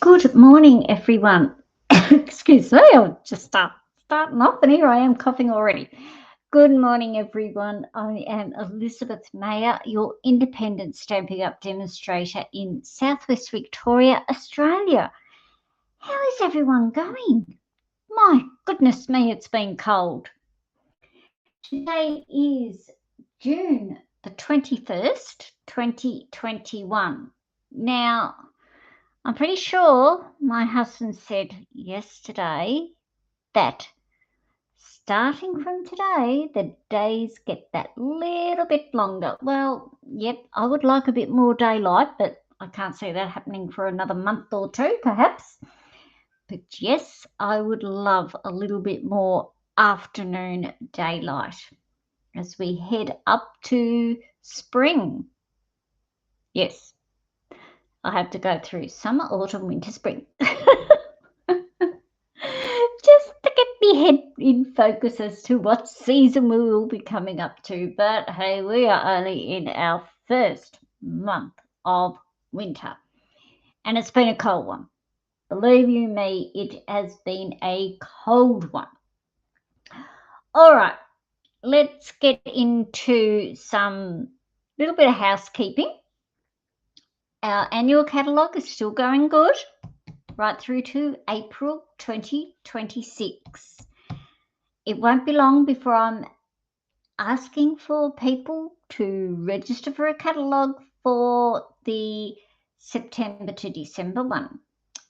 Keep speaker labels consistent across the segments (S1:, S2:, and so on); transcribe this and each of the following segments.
S1: Good morning, everyone. Excuse me, I'll just starting off, and here I am coughing already. Good morning, everyone. I am Elizabeth Mayer, your independent Stamping Up demonstrator in Southwest Victoria, Australia. How is everyone going? My goodness me, it's been cold. Today is June the 21st, 2021. Now, I'm pretty sure my husband said yesterday that starting from today, the days get that little bit longer. Well, yep, I would like a bit more daylight, but I can't see that happening for another month or two, perhaps. But yes, I would love a little bit more afternoon daylight as we head up to spring. Yes, I have to go through summer, autumn, winter, spring. Just to get me head in focus as to what season we will be coming up to. But hey, we are only in our first month of winter, and it's been a cold one. Believe you me, it has been a cold one. All right, let's get into some little bit of housekeeping. Our annual catalogue is still going good right through to April 2026. It won't be long before I'm asking for people to register for a catalogue for the September to December one.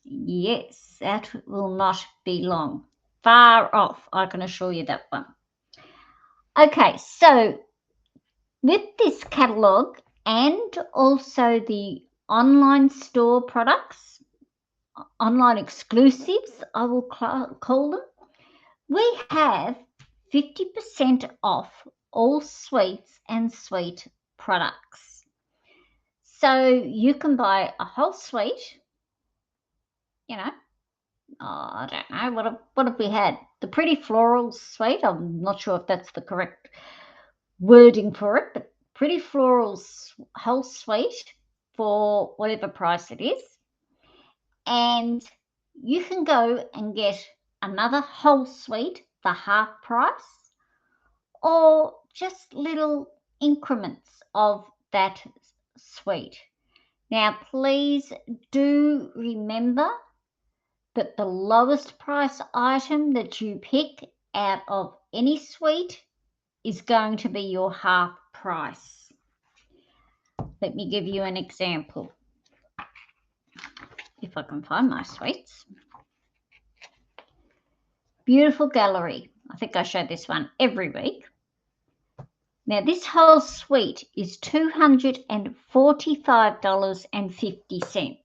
S1: Yes, that will not be long. Far off, I can assure you that one. Okay, so with this catalogue and also the online store products, online exclusives, I will call them, we have 50% off all sweets and sweet products. So you can buy a whole sweet, I don't know, what have we had? The Pretty Floral sweet, I'm not sure if that's the correct wording for it, but Pretty Floral's whole sweet for whatever price it is. And you can go and get another whole sweet for half price, or just little increments of that sweet. Now, please do remember that the lowest price item that you pick out of any sweet is going to be your half price. Let me give you an example. If I can find my sweets. Beautiful Gallery. I think I show this one every week. Now, this whole suite is $245.50.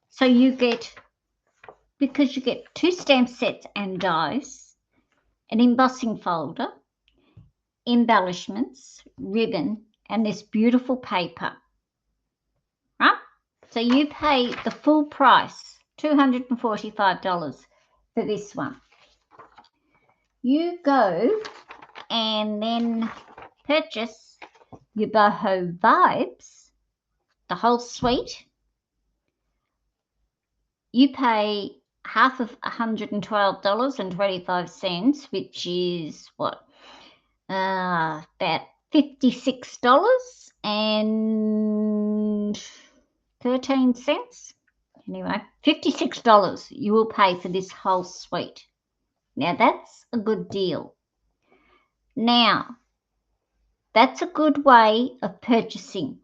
S1: So you get, because you get 2 stamp sets and dies, an embossing folder, embellishments, ribbon, and this beautiful paper. Right? So you pay the full price, $245 for this one. You go and then purchase your Boho Vibes, the whole suite. You pay half of $112.25, which is what? About $56.13. Anyway, $56 you will pay for this whole suite. Now, that's a good deal. Now, that's a good way of purchasing.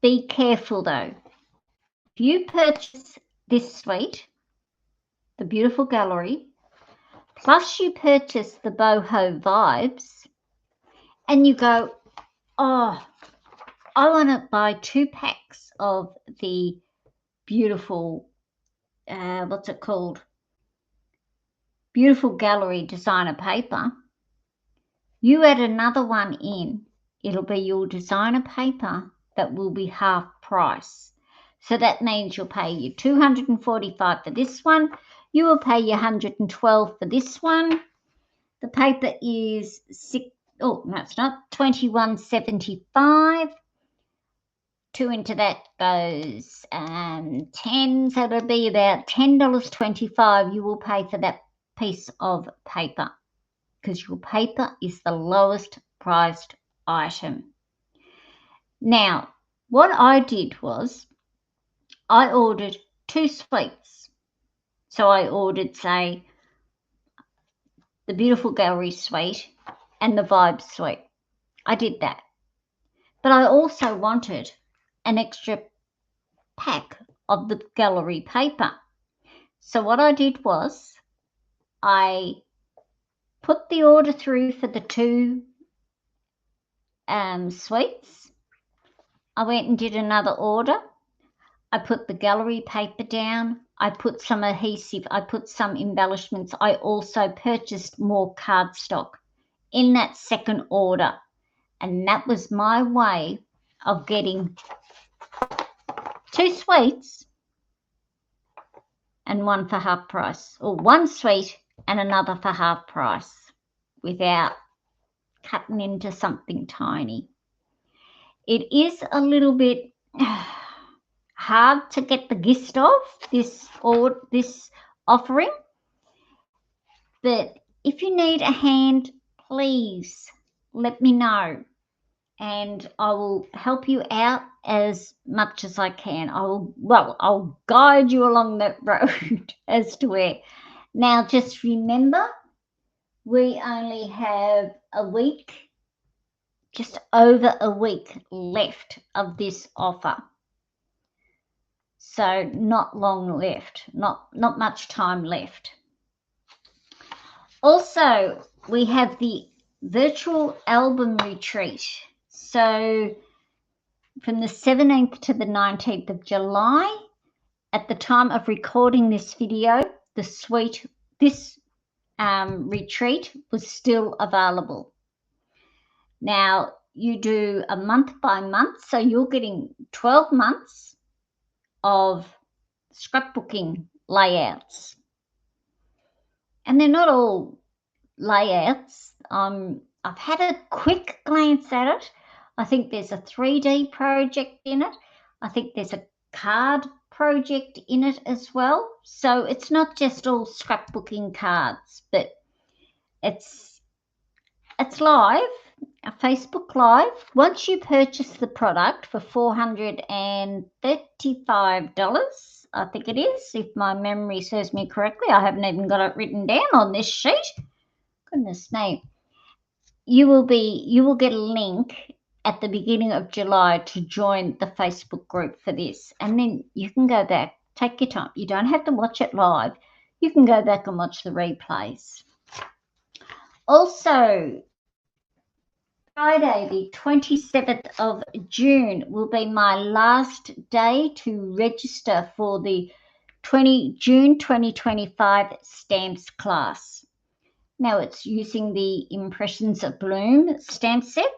S1: Be careful though. If you purchase this suite, the Beautiful Gallery, plus you purchase the Boho Vibes, and you go, oh, I want to buy 2 packs of the beautiful, what's it called? Beautiful Gallery designer paper. You add another one in, it'll be your designer paper that will be half price. So that means you'll pay your $245 for this one. You will pay your $112 for this one. The paper is $21.75. 2 into that goes 10, so it'll be about $10.25 you will pay for that piece of paper, because your paper is the lowest priced item. Now, what I did was I ordered 2 sweets. So I ordered, say, the Beautiful Gallery Suite and the Vibe Suite. I did that. But I also wanted an extra pack of the gallery paper. So what I did was I put the order through for the 2 sweets. I went and did another order. I put the gallery paper down. I put some adhesive. I put some embellishments. I also purchased more cardstock in that second order. And that was my way of getting 2 sweets and 1 for half price, or 1 sweet and another for half price, without cutting into something tiny. It is a little bit hard to get the gist of this offering, but if you need a hand, please let me know, and I will help you out as much as I can. I'll guide you along that road as to where. Now, just remember, we only have a week, just over a week left of this offer. So not long left, not much time left. Also, we have the virtual album retreat. So from the 17th to the 19th of July, at the time of recording this video, this retreat was still available. Now, you do a month by month, so you're getting 12 months of scrapbooking layouts. And they're not all layouts. I've had a quick glance at it. I think there's a 3D project in it. I think there's a card project in it as well. So it's not just all scrapbooking cards, but it's live, a Facebook Live. Once you purchase the product for $435, I think it is, if my memory serves me correctly. I haven't even got it written down on this sheet. Goodness me. You will get a link at the beginning of July to join the Facebook group for this, and then you can go back, take your time. You don't have to watch it live. You can go back and watch the replays. Also, Friday, the 27th of June, will be my last day to register for the June 2025 stamps class. Now, it's using the Impressions Abloom stamp set.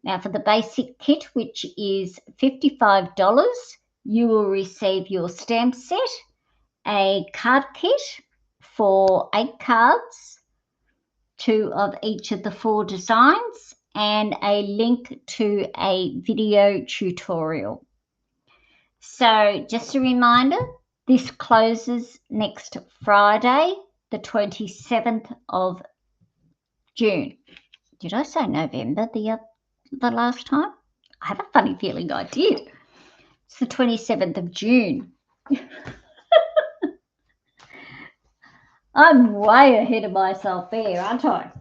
S1: Now, for the basic kit, which is $55, you will receive your stamp set, a card kit for 8 cards, 2 of each of the 4 designs, and a link to a video tutorial. So just a reminder, this closes next Friday, the 27th of June. Did I say November the last time? I have a funny feeling I did. It's the 27th of June. I'm way ahead of myself there, aren't I?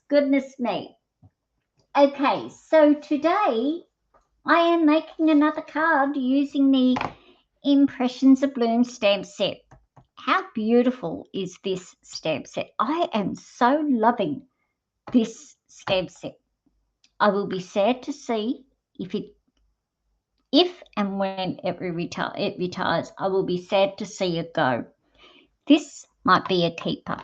S1: Goodness me. Okay, so today I am making another card using the Impressions Abloom stamp set. How beautiful is this stamp set? I am so loving this stamp set. I will be sad to see if and when it retires. I will be sad to see it go. This might be a keeper.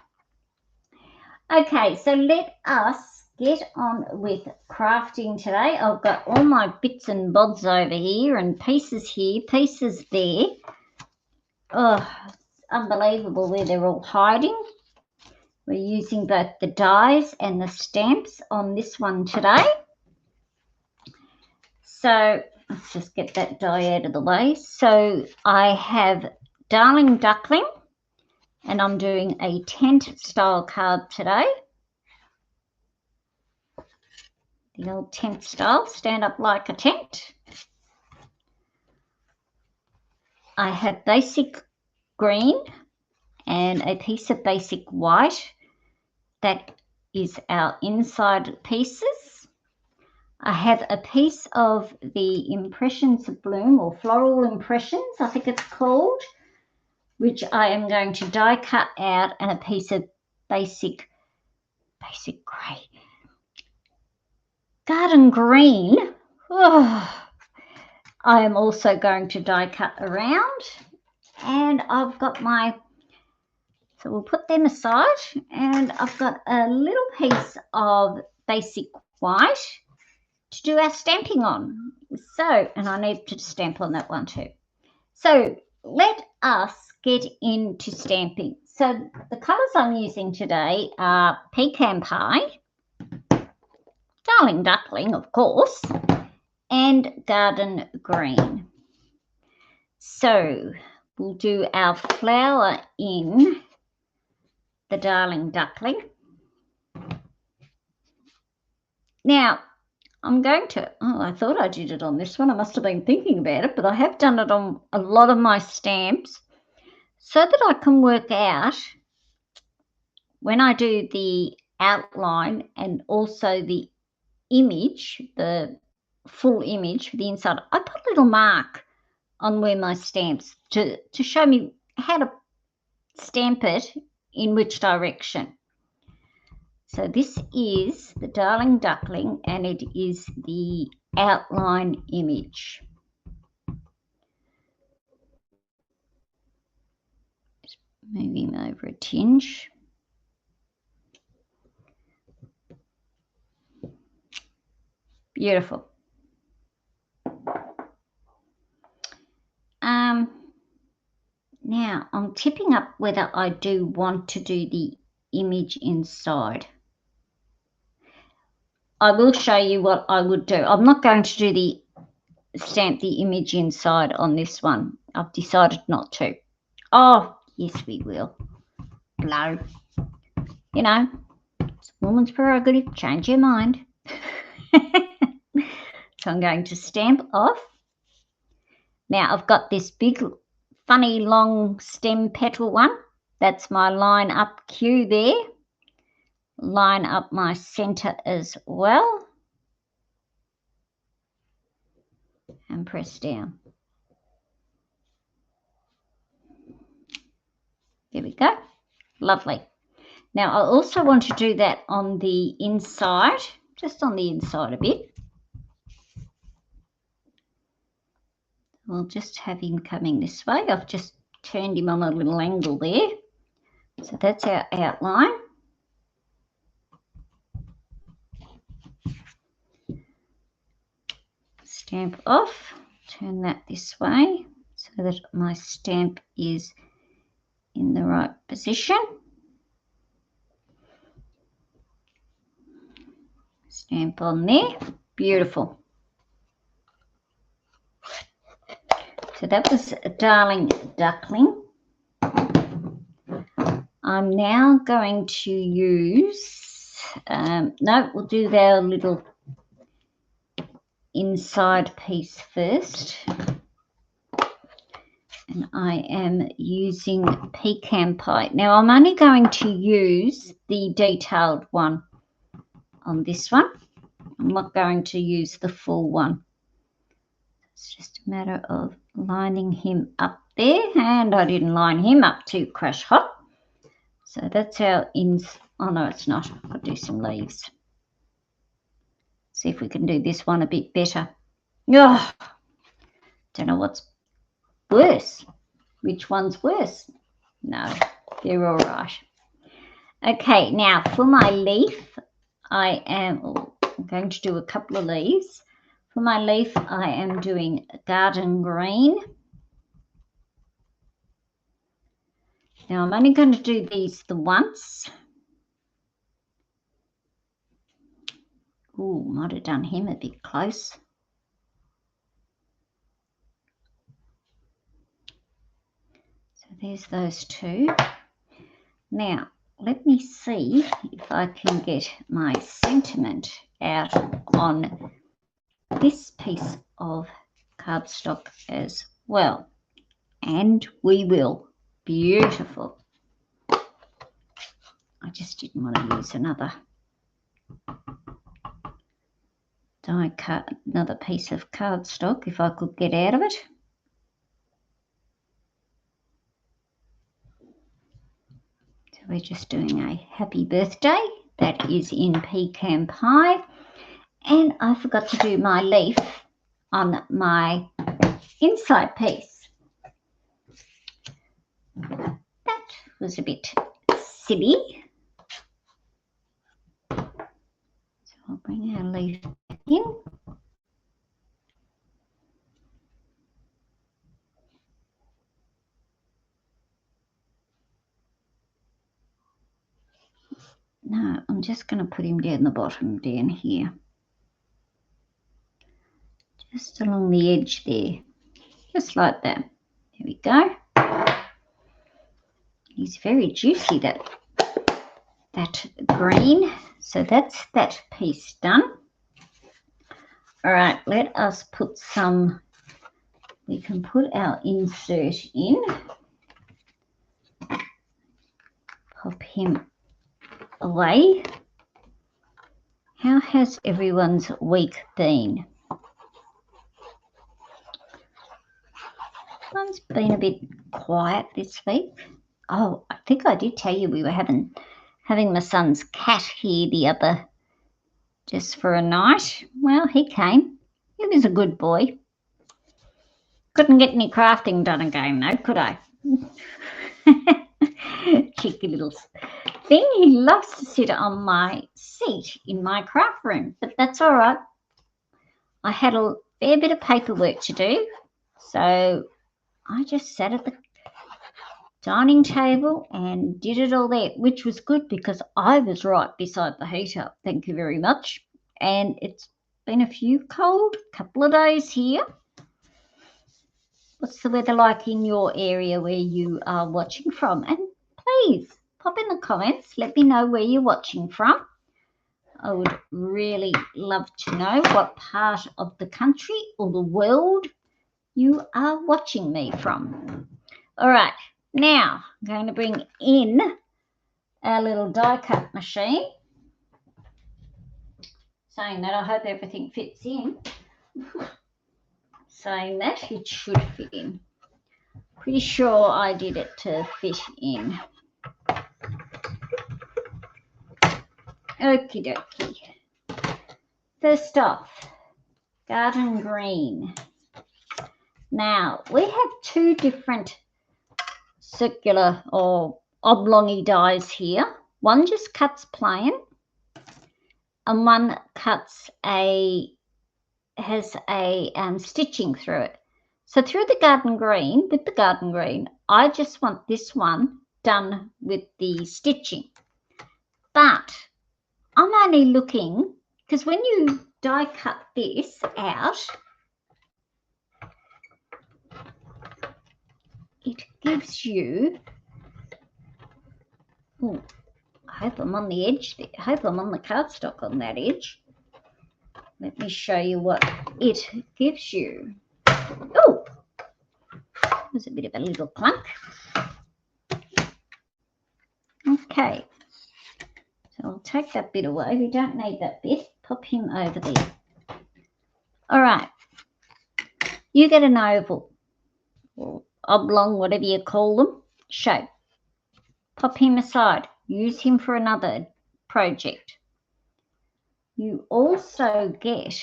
S1: Okay, so let us get on with crafting today. I've got all my bits and bobs over here, and pieces here, pieces there. Oh, it's unbelievable where they're all hiding. We're using both the dies and the stamps on this one today. So let's just get that die out of the way. So I have Darling Duckling, and I'm doing a tent style card today. The old tent style, stand up like a tent. I have basic green and a piece of basic white. That is our inside pieces. I have a piece of the Impressions of Bloom, or Floral Impressions, I think it's called, which I am going to die cut out, and a piece of basic grey. Garden green. Oh, I am also going to die cut around, and I've got my, so we'll put them aside, and I've got a little piece of basic white to do our stamping on. So, and I need to stamp on that one too. So let us get into stamping. So the colours I'm using today are Pecan Pie, Darling Duckling, of course, and Garden Green. So we'll do our flower in the Darling Duckling. Now, I'm going to, I thought I did it on this one. I must have been thinking about it, but I have done it on a lot of my stamps so that I can work out when I do the outline and also the image, the full image for the inside. I put a little mark on where my stamps to show me how to stamp it in which direction. So this is the Darling Duckling, and it is the outline image. Just moving over a tinge. Beautiful. Now I'm tipping up whether I do want to do the image inside. I will show you what I would do. I'm not going to do the stamp the image inside on this one. I've decided not to. Oh, yes, we will. Blow. You know, it's a woman's prerogative. Change your mind. So I'm going to stamp off. Now I've got this big, funny, long stem petal one. That's my line up cue there. Line up my center as well. And press down. There we go. Lovely. Now I also want to do that on the inside, just on the inside a bit. We'll just have him coming this way. I've just turned him on a little angle there. So that's our outline. Stamp off, turn that this way so that my stamp is in the right position. Stamp on there. Beautiful. So that was a Darling Duckling. I'm now going to use, no, we'll do our little inside piece first. And I am using Pecan Pie. Now I'm only going to use the detailed one on this one. I'm not going to use the full one. It's just a matter of lining him up there, and I didn't line him up too crash hot. So that's our oh no, it's not. I'll do some leaves. See if we can do this one a bit better. Oh, don't know what's worse. Which one's worse? No, they're all right. Okay, now for my leaf, I'm going to do a couple of leaves. For my leaf, I am doing Garden Green. Now I'm only going to do these the once. Oh, might have done him a bit close. there's those two. Now, let me see if I can get my sentiment out on this piece of cardstock as well. And we will. Beautiful. I just didn't want to use another die cut, another piece of cardstock if I could get out of it. So we're just doing a happy birthday. That is in pecan pie. And I forgot to do my leaf on my inside piece. That was a bit silly. So I'll bring our leaf in. No, I'm just going to put him down the bottom down here. Just along the edge there. Just like that. There we go. He's very juicy, that green. So that's that piece done. All right, let us put some, we can put our insert in. Pop him away. How has everyone's week been? One's been a bit quiet this week. Oh, I think I did tell you we were having my son's cat here the other, just for a night. Well, he came. He was a good boy. Couldn't get any crafting done again though, could I? Cheeky little thing. He loves to sit on my seat in my craft room, but that's all right. I had a fair bit of paperwork to do, so I just sat at the dining table and did it all there, which was good because I was right beside the heater. Thank you very much. And it's been a few cold couple of days here. What's the weather like in your area where you are watching from? And please pop in the comments. Let me know where you're watching from. I would really love to know what part of the country or the world you are watching me from. All right, now I'm going to bring in our little die cut machine. Saying that, I hope everything fits in. Saying that, it should fit in. Pretty sure I did it to fit in. Okie dokie. First off, garden green. Now, we have two different circular or oblongy dies here. One just cuts plain and one cuts has a stitching through it. So through the garden green, with the garden green, I just want this one done with the stitching. But I'm only looking, because when you die cut this out, it gives you, oh, I hope I'm on the edge there. I hope I'm on the cardstock on that edge. Let me show you what it gives you. Oh, there's a bit of a little clunk. Okay, so I'll take that bit away. We don't need that bit. Pop him over there. All right, you get an oval or oblong, whatever you call them, shape. Pop him aside. Use him for another project. You also get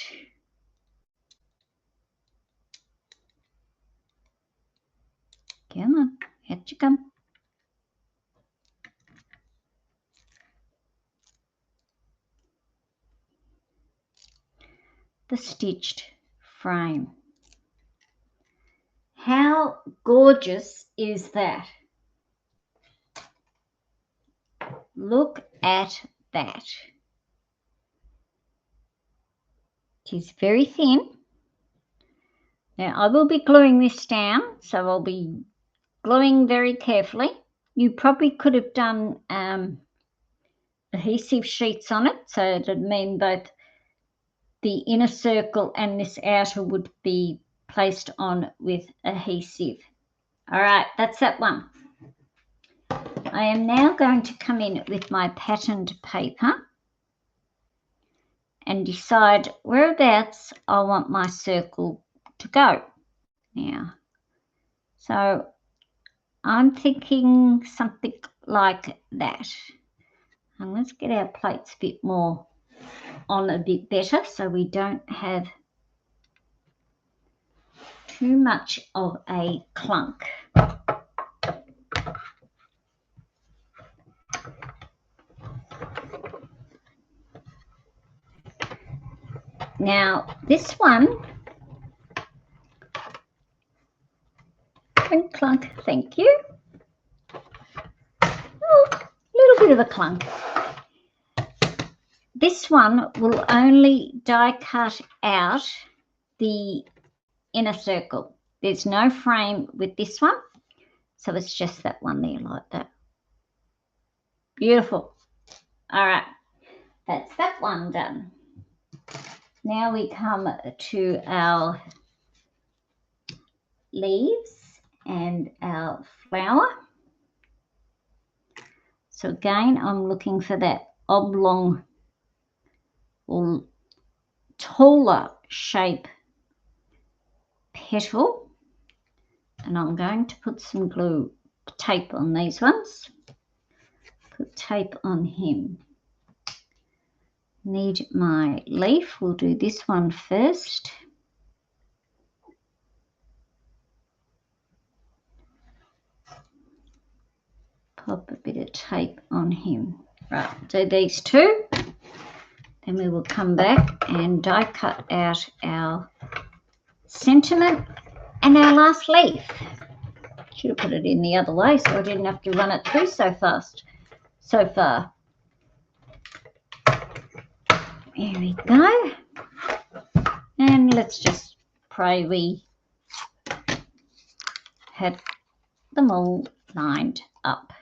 S1: come on, out you come. The stitched frame. How gorgeous is that? Look at that. It is very thin. Now I will be gluing this down, so I'll be gluing very carefully. You probably could have done adhesive sheets on it, so it'd mean both the inner circle and this outer would be placed on with adhesive. All right, that's that one. I am now going to come in with my patterned paper and decide whereabouts I want my circle to go now. So I'm thinking something like that. And let's get our plates a bit more on a bit better so we don't have too much of a clunk. Now this one, clunk, thank you. Oh, a little bit of a clunk. This one will only die cut out the inner circle. There's no frame with this one, so it's just that one there like that. Beautiful. All right, that's that one done. Now we come to our leaves and our flower. So again, I'm looking for that oblong or taller shape petal, and I'm going to put some glue tape on these ones. Put tape on him. Need my leaf. We'll do this one first. Pop a bit of tape on him. Right, do these two. Then we will come back and die cut out our sentiment and our last leaf. Should have put it in the other way so I didn't have to run it through so fast so far. There we go. And let's just pray we had them all lined up.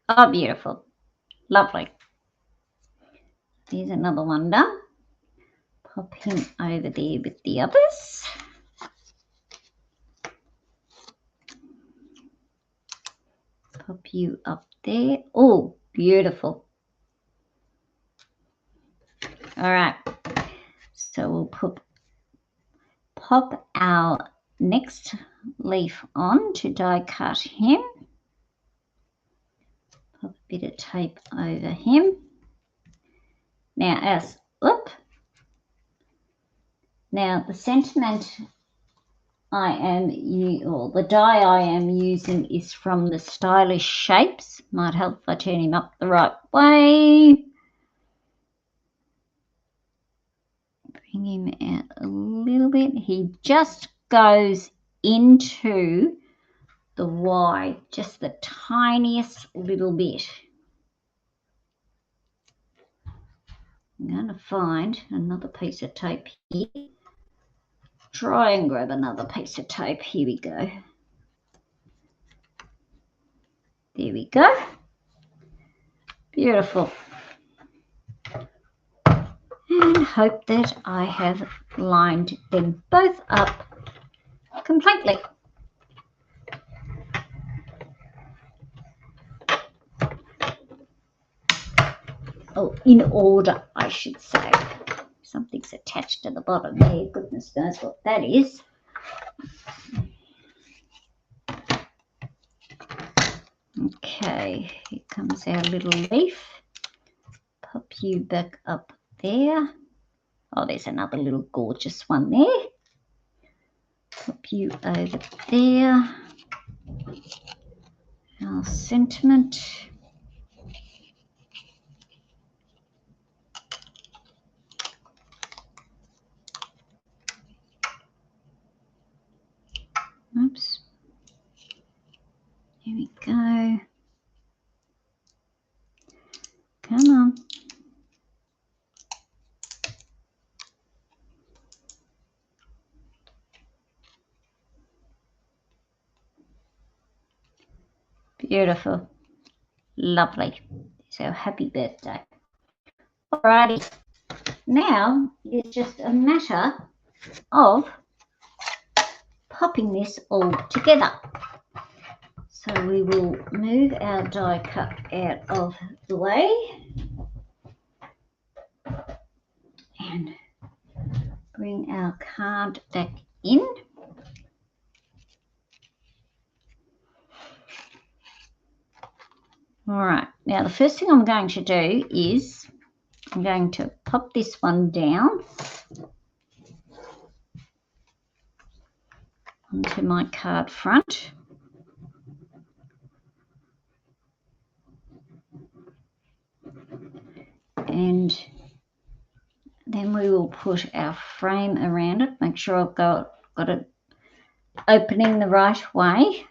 S1: Oh, beautiful. Lovely. There's another one done. Pop him over there with the others. Pop you up there. Oh, beautiful. All right. So we'll pop our next leaf on to die cut him. Pop a bit of tape over him. Now now the sentiment the die I am using is from the Stylish Shapes. Might help if I turn him up the right way. Bring him out a little bit. He just goes into the Y, just the tiniest little bit. I'm going to find another piece of tape here. Try and grab another piece of tape. Here we go. There we go. Beautiful. And hope that I have lined them both up completely. Oh, in order, I should say. Something's attached to the bottom there. Goodness knows what that is. Okay, here comes our little leaf. Pop you back up there. Oh, there's another little gorgeous one there. Pop you over there. Our sentiment. Oops. Here we go. Come on. Beautiful. Lovely. So happy birthday. Alrighty. Now it's just a matter of popping this all together. So we will move our die cut out of the way and bring our card back in. All right, now the first thing I'm going to do is I'm going to pop this one down onto my card front. And then we will put our frame around it. Make sure I've got it opening the right way.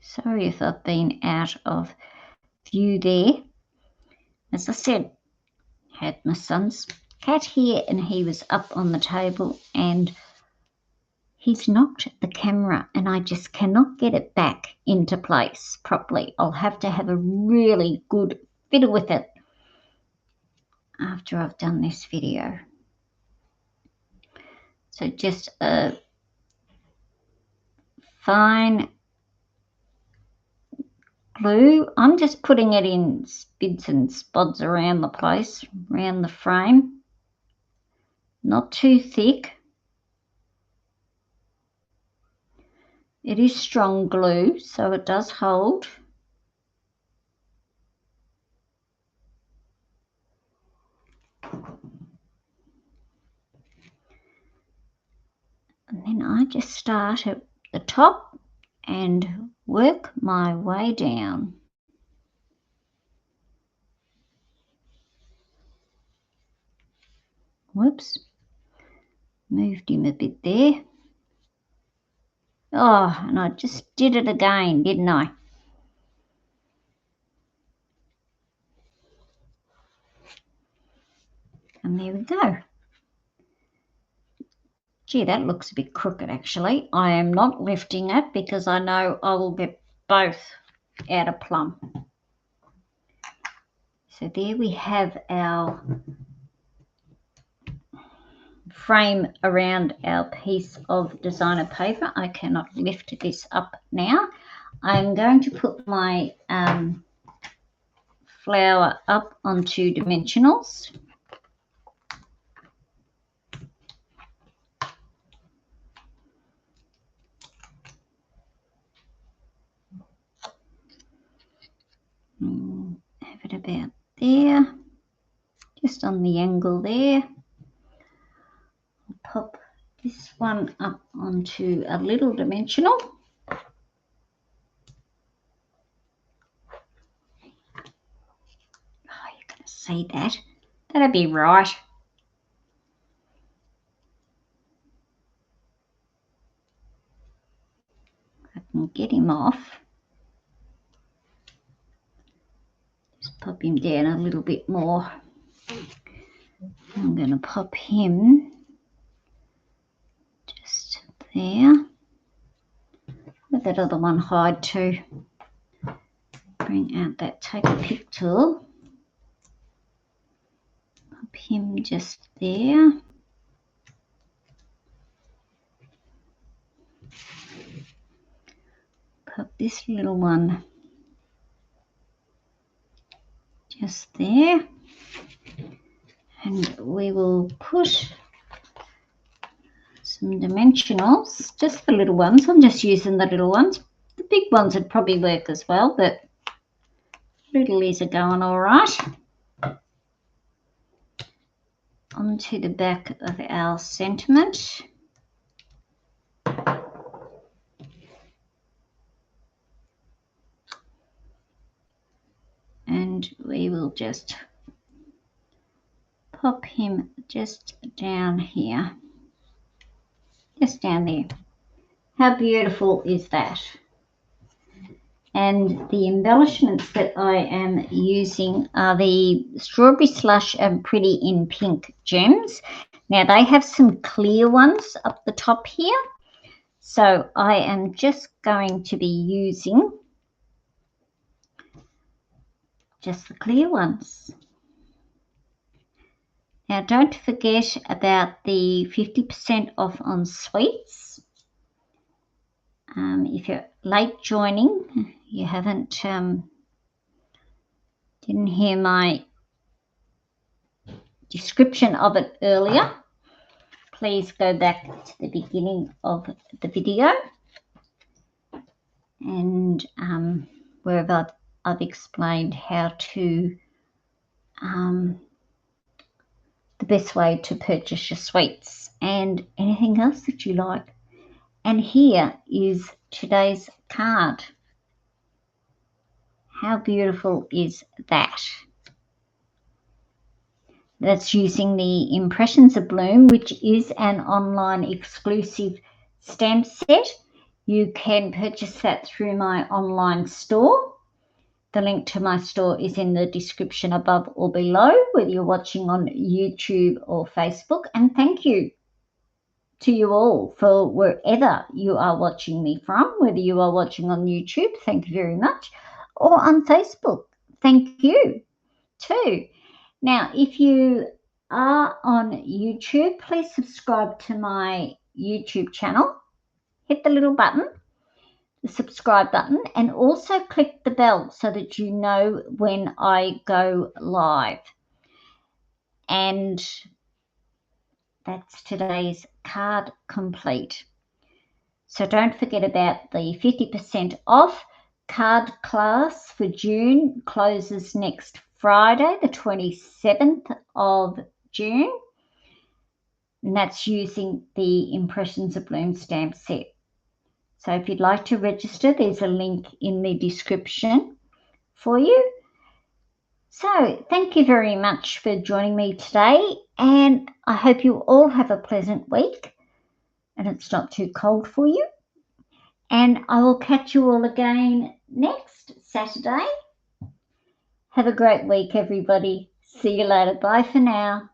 S1: Sorry if I've been out of view there. As I said, had my son's cat here and he was up on the table and he's knocked the camera and I just cannot get it back into place properly. I'll have to have a really good fiddle with it after I've done this video. So just a fine glue. I'm just putting it in spids and spots around the place, around the frame. Not too thick. It is strong glue, so it does hold. And then I just start at the top and work my way down. Whoops, moved him a bit there. Oh, and I just did it again, didn't I? And there we go. Gee, that looks a bit crooked actually. I am not lifting it because I know I will get both out of plumb. So there we have our frame around our piece of designer paper. I cannot lift this up now. I'm going to put my flower up onto dimensionals. Have it about there, just on the angle there. I'll pop this one up onto a little dimensional. Oh, you're going to see that. That'd be right. I can get him off. Just pop him down a little bit more. I'm going to pop him just there. Let that other one hide too. Bring out that take a pick tool. Pop him just there. Pop this little one just there. And we will put some dimensionals, just the little ones. I'm just using the little ones. The big ones would probably work as well, but littlies are going all right. Onto the back of our sentiment. And we will just pop him just down here, just down there. How beautiful is that? And the embellishments that I am using are the Strawberry Slush and Pretty in Pink gems. Now they have some clear ones up the top here. So I am just going to be using just the clear ones. Now don't forget about the 50% off on sweets. If you're late joining, you didn't hear my description of it earlier, please go back to the beginning of the video and wherever I've explained how to the best way to purchase your sweets and anything else that you like. And here is today's card. How beautiful is that? That's using the Impressions Abloom, which is an online exclusive stamp set. You can purchase that through my online store. The link to my store is in the description above or below, whether you're watching on YouTube or Facebook. And thank you to you all for wherever you are watching me from, whether you are watching on YouTube, thank you very much, or on Facebook, thank you too. Now, if you are on YouTube, please subscribe to my YouTube channel. Hit the little button, the subscribe button, and also click the bell so that you know when I go live. And that's today's card complete. So don't forget about the 50% off. Card class for June closes next Friday, the 27th of June. And that's using the Impressions Abloom stamp set. So if you'd like to register, there's a link in the description for you. So thank you very much for joining me today, and I hope you all have a pleasant week and it's not too cold for you. And I will catch you all again next Saturday. Have a great week, everybody. See you later. Bye for now.